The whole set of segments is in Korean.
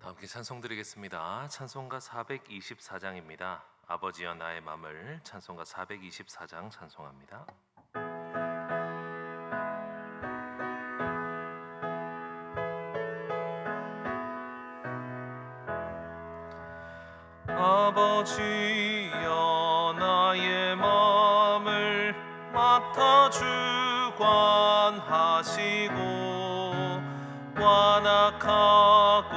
함께 찬송 드리겠습니다. 찬송가 424장입니다. 아버지여 나의 맘을. 찬송가 424장 찬송합니다. 아버지여 나의 맘을 맡아 주관하시고 완악하고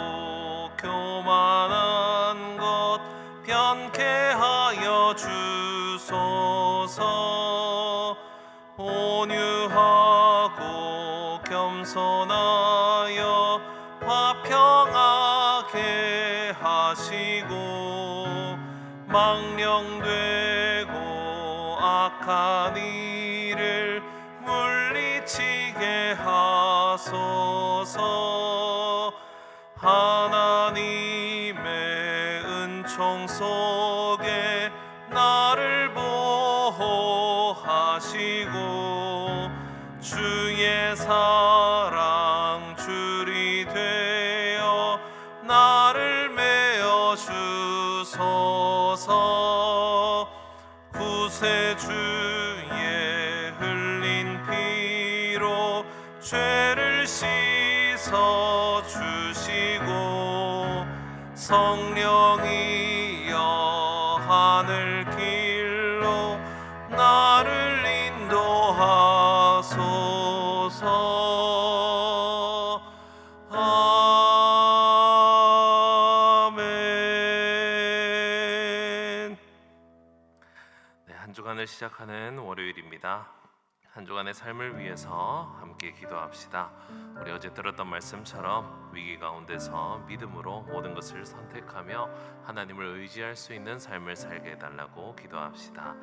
교만한 것 변케 하여 주소서. 온유하고 겸손하여 화평하게 하시고 망령되고 악한 일을 물리치게 하소서. 하나님의 은총 속에 나를 보호하시고 주의 사랑 줄이 되어 나를 메어 주소서. 구세주의 흘린 피로 죄를 씻어 주시고 성령이여 하늘 길로 나를 인도하소서. 아멘. 한 주간을 시작하는 월요일입니다. 한 주간의 삶을 위해서 함께 기도합시다. 우리 어제 들었던 말씀처럼 위기 가운데서 믿음으로 모든 것을 선택하며 하나님을 의지할 수 있는 삶을 살게 해달라고 기도합시다.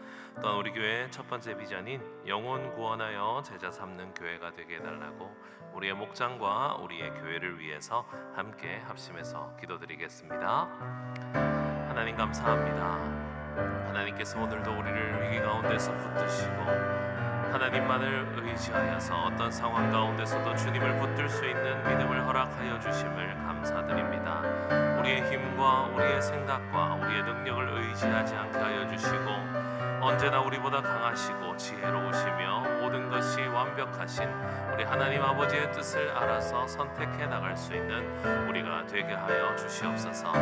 또한 우리 교회의 첫 번째 비전인 영혼 구원하여 제자 삼는 교회가 되게 해달라고 우리의 목장과 우리의 교회를 위해서 함께 합심해서 기도드리겠습니다. 하나님 감사합니다. 하나님께서 오늘도 우리를 위기 가운데서 붙드시고 하나님만을 의지하여서 어떤 상황 가운데서도 주님을 붙들 수 있는 믿음을 허락하여 주심을 감사드립니다. 우리의 힘과 우리의 생각과 우리의 능력을 의지하지 않게 하여 주시고 언제나 우리보다 강하시고 지혜로우시며 모든 것이 완벽하신 우리 하나님 아버지의 뜻을 알아서 선택해 나갈 수 있는 우리가 되게 하여 주시옵소서.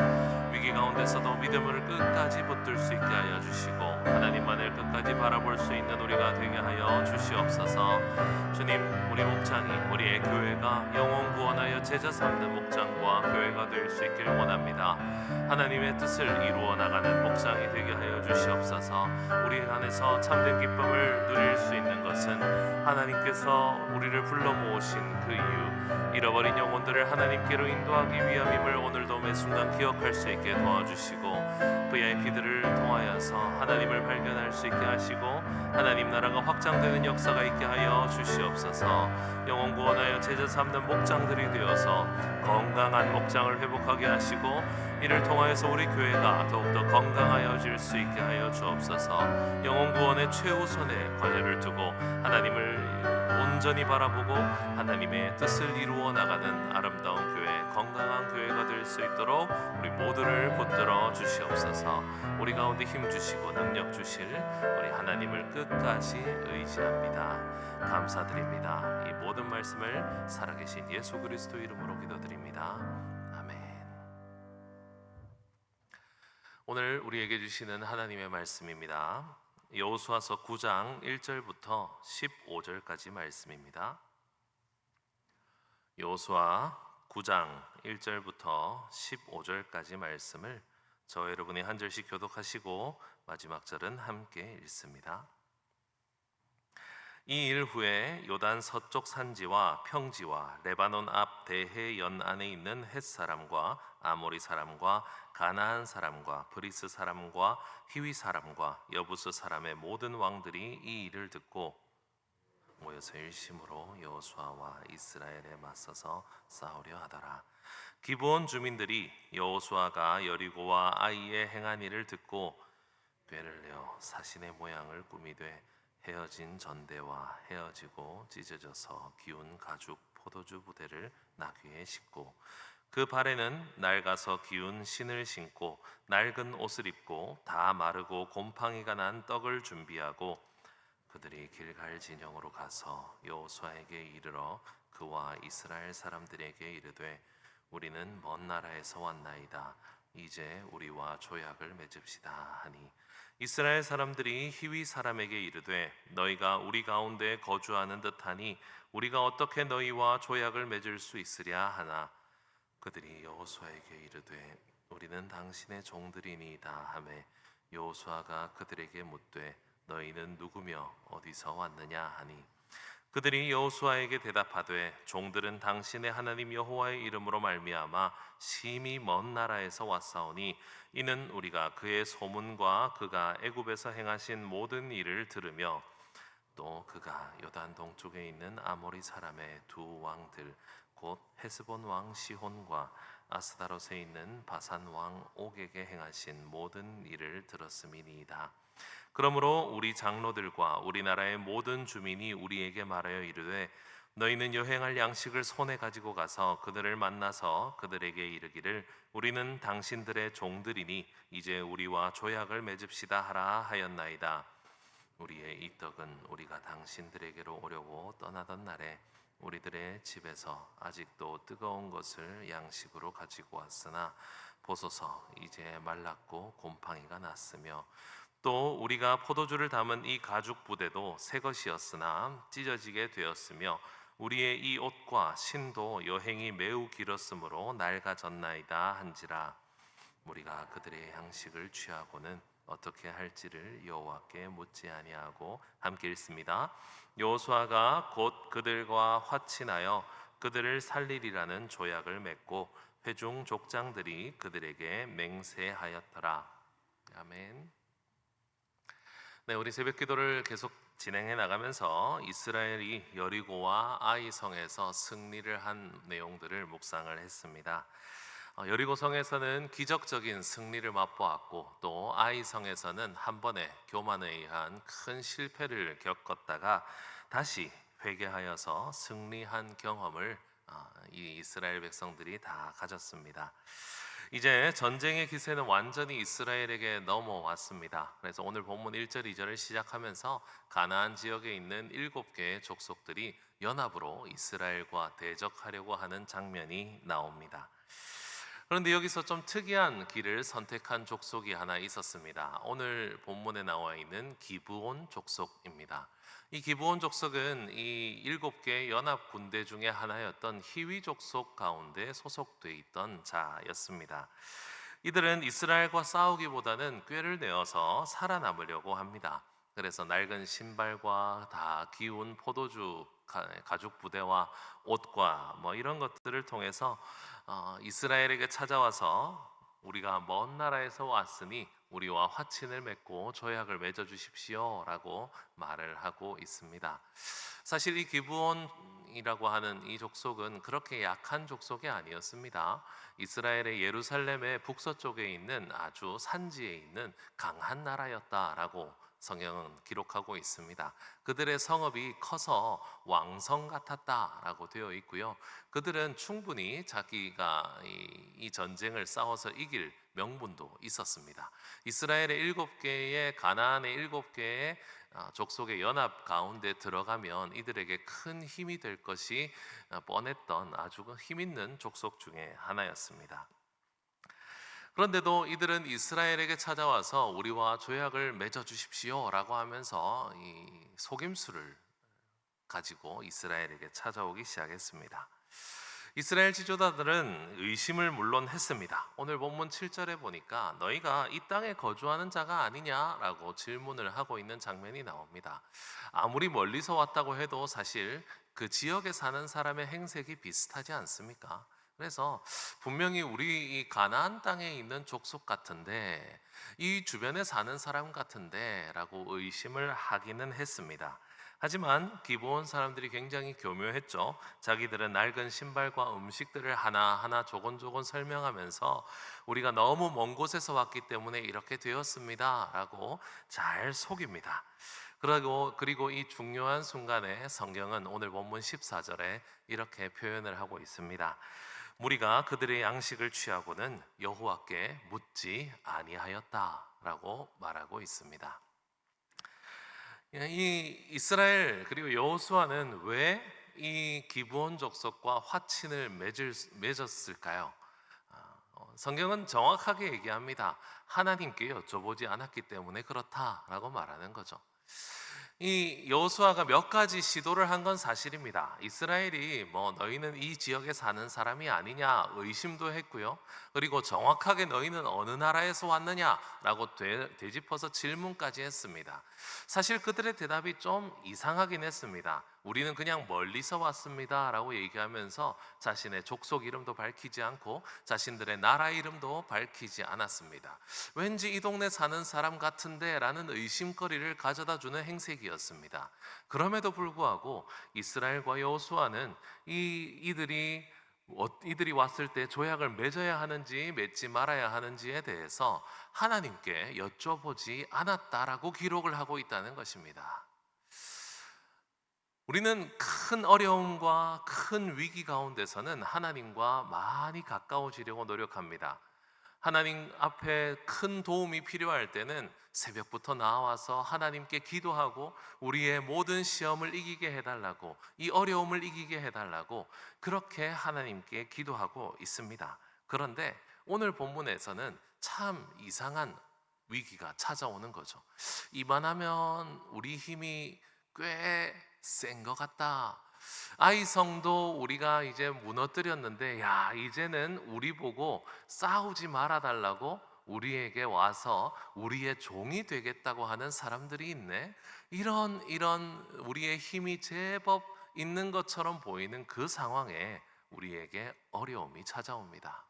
위기 가운데서도 믿음을 끝까지 붙들 수 있게 하여 주시고 하나님만을 끝까지 바라볼 수 있는 우리가 되게 하여 주시옵소서. 주님, 우리 목장이 우리의 교회가 영혼 구원하여 제자 삼는 목장과 교회가 될 수 있기를 원합니다. 하나님의 뜻을 이루어 나가는 목장이 되게 하여 주시옵소서. 우리 안에서 참된 기쁨을 누릴 수 있는 것은 하나님께서 우리를 불러 모으신 그 이유, 잃어버린 영혼들을 하나님께로 인도하기 위함임을 오늘도 매 순간 기억할 수 있게 도와주시고 VIP들을 통하여서 하나님을 발견할 수 있게 하시고 하나님 나라가 확장되는 역사가 있게 하여 주시옵소서. 영혼 구원하여 제자 삼는 목장들이 되어서 건강한 목장을 회복하게 하시고 이를 통하여서 우리 교회가 더욱더 건강하여질 수 있게 하여 주옵소서. 영혼 구원의 최우선의 과제를 두고 하나님을 온전히 바라보고 하나님의 뜻을 이루어 나가는 아름다운 교회, 건강한 교회가 될 수 있도록 우리 모두를 붙들어 주시옵소서. 우리 가운데 힘 주시고 능력 주실 우리 하나님을 끝까지 의지합니다. 감사드립니다. 이 모든 말씀을 살아계신 예수 그리스도 이름으로 기도드립니다. 아멘. 오늘 우리에게 주시는 하나님의 말씀입니다. 여호수아서 9장 1절부터 15절까지 말씀입니다. 여호수아 9장 1절부터 15절까지 말씀을 저와 여러분이 한 절씩 교독하시고 마지막 절은 함께 읽습니다. 이 일 후에 요단 서쪽 산지와 평지와 레바논 앞 대해 연안에 있는 헷 사람과 아모리 사람과 가나안 사람과 브리스 사람과 히위 사람과 여부스 사람의 모든 왕들이 이 일을 듣고 모여서 일심으로 여호수아와 이스라엘에 맞서서 싸우려 하더라. 기브온 주민들이 여호수아가 여리고와 아이에 행한 일을 듣고 꾀를 내어 사신의 모양을 꾸미되 헤어진 전대와 헤어지고 찢어져서 기운 가죽 포도주 부대를 나귀에 싣고 그 발에는 낡아서 기운 신을 신고 낡은 옷을 입고 다 마르고 곰팡이가 난 떡을 준비하고 그들이 길갈 진영으로 가서 여호수아에게 이르러 그와 이스라엘 사람들에게 이르되 우리는 먼 나라에서 왔나이다. 이제 우리와 조약을 맺읍시다 하니 이스라엘 사람들이 히위 사람에게 이르되 너희가 우리 가운데 거주하는 듯하니 우리가 어떻게 너희와 조약을 맺을 수 있으랴 하나 그들이 여호수아에게 이르되 우리는 당신의 종들이니이다 하매 여호수아가 그들에게 묻되 너희는 누구며 어디서 왔느냐 하니 그들이 여호수아에게 대답하되 종들은 당신의 하나님 여호와의 이름으로 말미암아 심히 먼 나라에서 왔사오니 이는 우리가 그의 소문과 그가 애굽에서 행하신 모든 일을 들으며 또 그가 요단 동쪽에 있는 아모리 사람의 두 왕들 곧 헤스본 왕 시혼과 아스다롯에 있는 바산 왕 옥에게 행하신 모든 일을 들었음이니이다. 그러므로 우리 장로들과 우리나라의 모든 주민이 우리에게 말하여 이르되 너희는 여행할 양식을 손에 가지고 가서 그들을 만나서 그들에게 이르기를 우리는 당신들의 종들이니 이제 우리와 조약을 맺읍시다 하라 하였나이다. 우리의 이 떡은 우리가 당신들에게로 오려고 떠나던 날에 우리들의 집에서 아직도 뜨거운 것을 양식으로 가지고 왔으나 보소서 이제 말랐고 곰팡이가 났으며 또 우리가 포도주를 담은 이 가죽 부대도 새 것이었으나 찢어지게 되었으며 우리의 이 옷과 신도 여행이 매우 길었으므로 낡아졌나이다 한지라 우리가 그들의 양식을 취하고는 어떻게 할지를 여호와께 묻지 아니하고 함께 읽습니다. 여호수아가 곧 그들과 화친하여 그들을 살리리라는 조약을 맺고 회중 족장들이 그들에게 맹세하였더라. 아멘. 네, 우리 새벽 기도를 계속 진행해 나가면서 이스라엘이 여리고와 아이성에서 승리를 한 내용들을 묵상을 했습니다. 여리고 성에서는 기적적인 승리를 맛보았고 또 아이성에서는 한 번의 교만에 의한 큰 실패를 겪었다가 다시 회개하여서 승리한 경험을 이 이스라엘 백성들이 다 가졌습니다. 이제 전쟁의 기세는 완전히 이스라엘에게 넘어왔습니다. 그래서 오늘 본문 1절, 2절을 시작하면서 가나안 지역에 있는 7개의 족속들이 연합으로 이스라엘과 대적하려고 하는 장면이 나옵니다. 그런데 여기서 좀 특이한 길을 선택한 족속이 하나 있었습니다. 오늘 본문에 나와 있는 기브온 족속입니다. 이 기브온 족속은 이 7개 연합 군대 중에 하나였던 히위 족속 가운데 소속돼 있던 자였습니다. 이들은 이스라엘과 싸우기보다는 꾀를 내어서 살아남으려고 합니다. 그래서 낡은 신발과 다 기운 포도주 가죽 부대와 옷과 이런 것들을 통해서 이스라엘에게 찾아와서 우리가 먼 나라에서 왔으니 우리와 화친을 맺고 조약을 맺어 주십시오라고 말을 하고 있습니다. 사실 이 기브온이라고 하는 이 족속은 그렇게 약한 족속이 아니었습니다. 이스라엘의 예루살렘의 북서쪽에 있는 아주 산지에 있는 강한 나라였다라고 성경은 기록하고 있습니다. 그들의 성읍이 커서 왕성 같았다라고 되어 있고요. 그들은 충분히 자기가 이 전쟁을 싸워서 이길 명분도 있었습니다. 이스라엘의 7개의 가나안의 7개의 족속의 연합 가운데 들어가면 이들에게 큰 힘이 될 것이 뻔했던 아주 힘 있는 족속 중에 하나였습니다. 그런데도 이들은 이스라엘에게 찾아와서 우리와 조약을 맺어 주십시오라고 하면서 이 속임수를 가지고 이스라엘에게 찾아오기 시작했습니다. 이스라엘 지도자들은 의심을 물론 했습니다. 오늘 본문 7절에 보니까 너희가 이 땅에 거주하는 자가 아니냐라고 질문을 하고 있는 장면이 나옵니다. 아무리 멀리서 왔다고 해도 사실 그 지역에 사는 사람의 행색이 비슷하지 않습니까? 그래서 분명히 우리 이 가나안 땅에 있는 족속 같은데 이 주변에 사는 사람 같은데 라고 의심을 하기는 했습니다. 하지만 기브온 사람들이 굉장히 교묘했죠. 자기들은 낡은 신발과 음식들을 하나하나 조곤조곤 설명하면서 우리가 너무 먼 곳에서 왔기 때문에 이렇게 되었습니다 라고 잘 속입니다. 그리고 이 중요한 순간에 성경은 오늘 본문 14절에 이렇게 표현을 하고 있습니다. 무리가 그들의 양식을 취하고는 여호와께 묻지 아니하였다라고 말하고 있습니다. 이 이스라엘 그리고 여호수아는 왜 이 기브온 족속과 화친을 맺었을까요? 성경은 정확하게 얘기합니다. 하나님께 여쭤보지 않았기 때문에 그렇다라고 말하는 거죠. 이 여호수아가 몇 가지 시도를 한 건 사실입니다. 이스라엘이 너희는 이 지역에 사는 사람이 아니냐 의심도 했고요. 그리고 정확하게 너희는 어느 나라에서 왔느냐라고 되짚어서 질문까지 했습니다. 사실 그들의 대답이 좀 이상하긴 했습니다. 우리는 그냥 멀리서 왔습니다라고 얘기하면서 자신의 족속 이름도 밝히지 않고 자신들의 나라 이름도 밝히지 않았습니다. 왠지 이 동네 사는 사람 같은데라는 의심거리를 가져다 주는 행색이었습니다. 그럼에도 불구하고 이스라엘과 여호수아는 이들이 왔을 때 조약을 맺어야 하는지 맺지 말아야 하는지에 대해서 하나님께 여쭤보지 않았다라고 기록을 하고 있다는 것입니다. 우리는 큰 어려움과 큰 위기 가운데서는 하나님과 많이 가까워지려고 노력합니다. 하나님 앞에 큰 도움이 필요할 때는 새벽부터 나와서 하나님께 기도하고 우리의 모든 시험을 이기게 해달라고, 이 어려움을 이기게 해달라고 그렇게 하나님께 기도하고 있습니다. 그런데 오늘 본문에서는 참 이상한 위기가 찾아오는 거죠. 이만하면 우리 힘이 꽤 센 것 같다. 아이성도 우리가 이제 무너뜨렸는데 이제는 우리 보고 싸우지 말아 달라고 우리에게 와서 우리의 종이 되겠다고 하는 사람들이 있네. 이런 우리의 힘이 제법 있는 것처럼 보이는 그 상황에 우리에게 어려움이 찾아옵니다.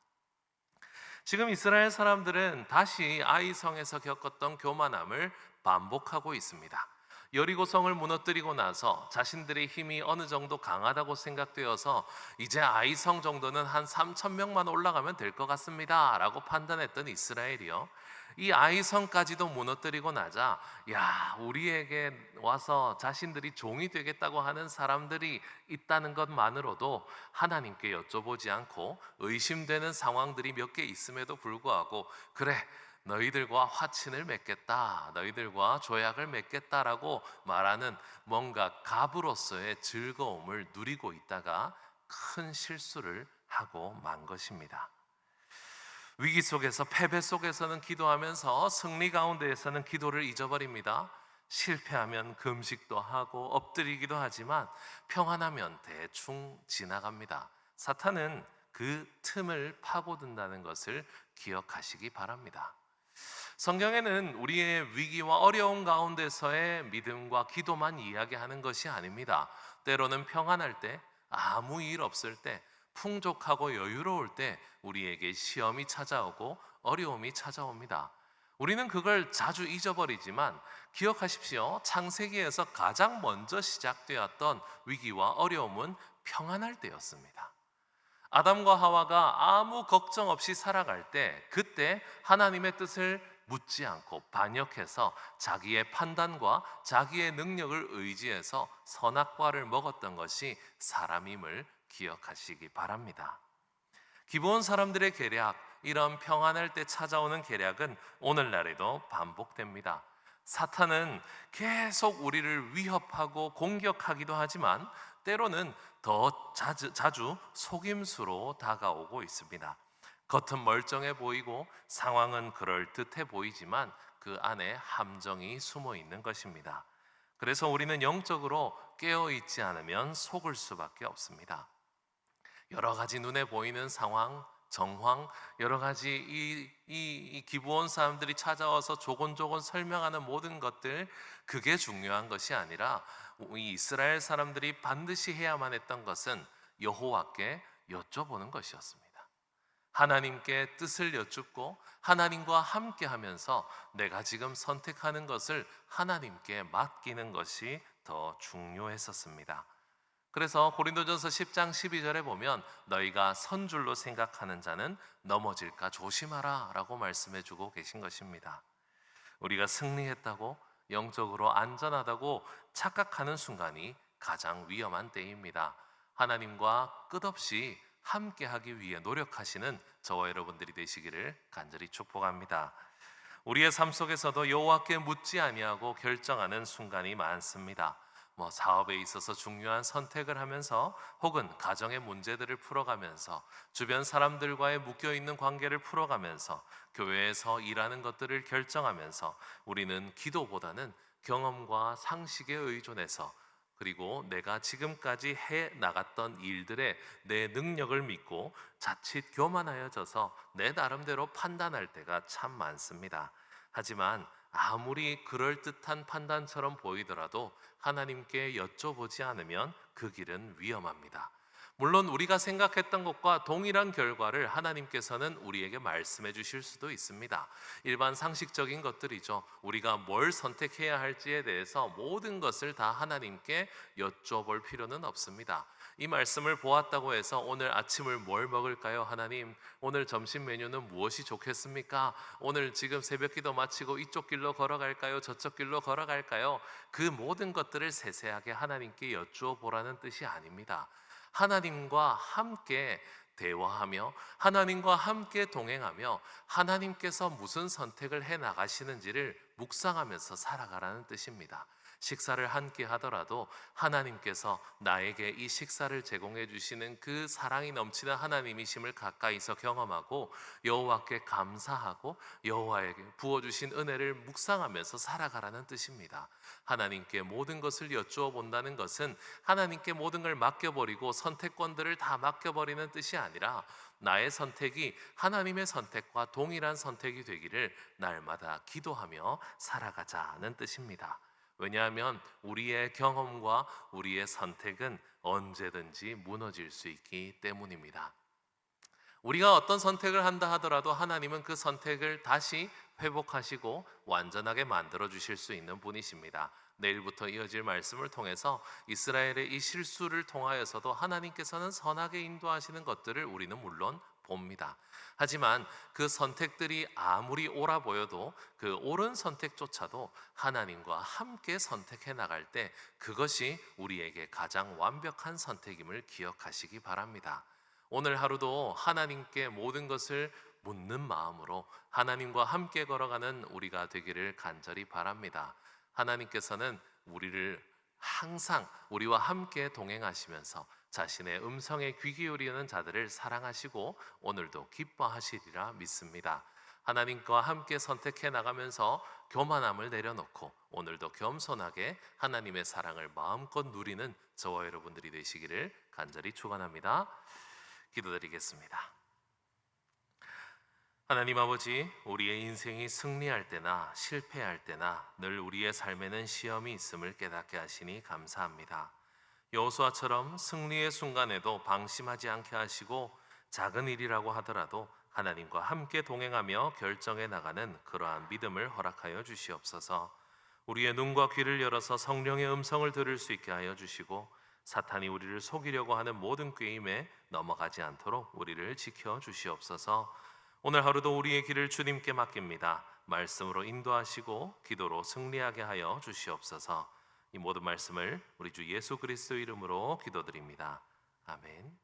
지금 이스라엘 사람들은 다시 아이성에서 겪었던 교만함을 반복하고 있습니다. 여리고성을 무너뜨리고 나서 자신들의 힘이 어느 정도 강하다고 생각되어서 이제 아이성 정도는 한 3천 명만 올라가면 될 것 같습니다 라고 판단했던 이스라엘이요, 이 아이성까지도 무너뜨리고 나자 우리에게 와서 자신들이 종이 되겠다고 하는 사람들이 있다는 것만으로도 하나님께 여쭤보지 않고 의심되는 상황들이 몇 개 있음에도 불구하고 그래 너희들과 화친을 맺겠다, 너희들과 조약을 맺겠다라고 말하는 뭔가 갑으로서의 즐거움을 누리고 있다가 큰 실수를 하고 만 것입니다. 위기 속에서, 패배 속에서는 기도하면서 승리 가운데에서는 기도를 잊어버립니다. 실패하면 금식도 하고 엎드리기도 하지만 평안하면 대충 지나갑니다. 사탄은 그 틈을 파고든다는 것을 기억하시기 바랍니다. 성경에는 우리의 위기와 어려움 가운데서의 믿음과 기도만 이야기하는 것이 아닙니다. 때로는 평안할 때, 아무 일 없을 때, 풍족하고 여유로울 때 우리에게 시험이 찾아오고 어려움이 찾아옵니다. 우리는 그걸 자주 잊어버리지만 기억하십시오. 창세기에서 가장 먼저 시작되었던 위기와 어려움은 평안할 때였습니다. 아담과 하와가 아무 걱정 없이 살아갈 때, 그때 하나님의 뜻을 묻지 않고 반역해서 자기의 판단과 자기의 능력을 의지해서 선악과를 먹었던 것이 사람임을 기억하시기 바랍니다. 기브온 사람들의 계략, 이런 평안할 때 찾아오는 계략은 오늘날에도 반복됩니다. 사탄은 계속 우리를 위협하고 공격하기도 하지만 때로는 더 자주 속임수로 다가오고 있습니다. 겉은 멀쩡해 보이고 상황은 그럴듯해 보이지만 그 안에 함정이 숨어 있는 것입니다. 그래서 우리는 영적으로 깨어 있지 않으면 속을 수밖에 없습니다. 여러 가지 눈에 보이는 상황, 정황, 여러 가지 이 기브온 사람들이 찾아와서 조곤조곤 설명하는 모든 것들, 그게 중요한 것이 아니라 이 이스라엘 사람들이 반드시 해야만 했던 것은 여호와께 여쭤보는 것이었습니다. 하나님께 뜻을 여쭙고 하나님과 함께 하면서 내가 지금 선택하는 것을 하나님께 맡기는 것이 더 중요했었습니다. 그래서 고린도전서 10장 12절에 보면 너희가 선 줄로 생각하는 자는 넘어질까 조심하라 라고 말씀해 주고 계신 것입니다. 우리가 승리했다고, 영적으로 안전하다고 착각하는 순간이 가장 위험한 때입니다. 하나님과 끝없이 함께하기 위해 노력하시는 저와 여러분들이 되시기를 간절히 축복합니다. 우리의 삶 속에서도 여호와께 묻지 아니하고 결정하는 순간이 많습니다. 사업에 있어서 중요한 선택을 하면서 혹은 가정의 문제들을 풀어가면서 주변 사람들과의 묶여있는 관계를 풀어가면서 교회에서 일하는 것들을 결정하면서 우리는 기도보다는 경험과 상식에 의존해서 그리고 내가 지금까지 해 나갔던 일들에 내 능력을 믿고 자칫 교만하여져서 내 나름대로 판단할 때가 참 많습니다. 하지만 아무리 그럴듯한 판단처럼 보이더라도 하나님께 여쭤보지 않으면 그 길은 위험합니다. 물론 우리가 생각했던 것과 동일한 결과를 하나님께서는 우리에게 말씀해 주실 수도 있습니다. 일반 상식적인 것들이죠. 우리가 뭘 선택해야 할지에 대해서 모든 것을 다 하나님께 여쭤볼 필요는 없습니다. 이 말씀을 보았다고 해서 오늘 아침을 뭘 먹을까요? 하나님, 오늘 점심 메뉴는 무엇이 좋겠습니까? 오늘 지금 새벽기도 마치고 이쪽 길로 걸어갈까요? 저쪽 길로 걸어갈까요? 그 모든 것들을 세세하게 하나님께 여쭈어 보라는 뜻이 아닙니다. 하나님과 함께 대화하며 하나님과 함께 동행하며 하나님께서 무슨 선택을 해 나가시는지를 묵상하면서 살아가라는 뜻입니다. 식사를 함께 하더라도 하나님께서 나에게 이 식사를 제공해 주시는 그 사랑이 넘치는 하나님이심을 가까이서 경험하고 여호와께 감사하고 여호와에게 부어주신 은혜를 묵상하면서 살아가라는 뜻입니다. 하나님께 모든 것을 여쭈어 본다는 것은 하나님께 모든 걸 맡겨버리고 선택권들을 다 맡겨버리는 뜻이 아니라 나의 선택이 하나님의 선택과 동일한 선택이 되기를 날마다 기도하며 살아가자는 뜻입니다. 왜냐하면 우리의 경험과 우리의 선택은 언제든지 무너질 수 있기 때문입니다. 우리가 어떤 선택을 한다 하더라도 하나님은 그 선택을 다시 회복하시고 완전하게 만들어 주실 수 있는 분이십니다. 내일부터 이어질 말씀을 통해서 이스라엘의 이 실수를 통하여서도 하나님께서는 선하게 인도하시는 것들을 우리는 물론 봅니다. 하지만 그 선택들이 아무리 옳아 보여도 그 옳은 선택조차도 하나님과 함께 선택해 나갈 때 그것이 우리에게 가장 완벽한 선택임을 기억하시기 바랍니다. 오늘 하루도 하나님께 모든 것을 묻는 마음으로 하나님과 함께 걸어가는 우리가 되기를 간절히 바랍니다. 하나님께서는 우리를 항상 우리와 함께 동행하시면서 자신의 음성에 귀 기울이는 자들을 사랑하시고 오늘도 기뻐하시리라 믿습니다. 하나님과 함께 선택해 나가면서 교만함을 내려놓고 오늘도 겸손하게 하나님의 사랑을 마음껏 누리는 저와 여러분들이 되시기를 간절히 축원합니다. 기도드리겠습니다. 하나님 아버지, 우리의 인생이 승리할 때나 실패할 때나 늘 우리의 삶에는 시험이 있음을 깨닫게 하시니 감사합니다. 여호수아처럼 승리의 순간에도 방심하지 않게 하시고 작은 일이라고 하더라도 하나님과 함께 동행하며 결정해 나가는 그러한 믿음을 허락하여 주시옵소서. 우리의 눈과 귀를 열어서 성령의 음성을 들을 수 있게 하여 주시고 사탄이 우리를 속이려고 하는 모든 꾀임에 넘어가지 않도록 우리를 지켜 주시옵소서. 오늘 하루도 우리의 길을 주님께 맡깁니다. 말씀으로 인도하시고 기도로 승리하게 하여 주시옵소서. 이 모든 말씀을 우리 주 예수 그리스도 이름으로 기도드립니다. 아멘.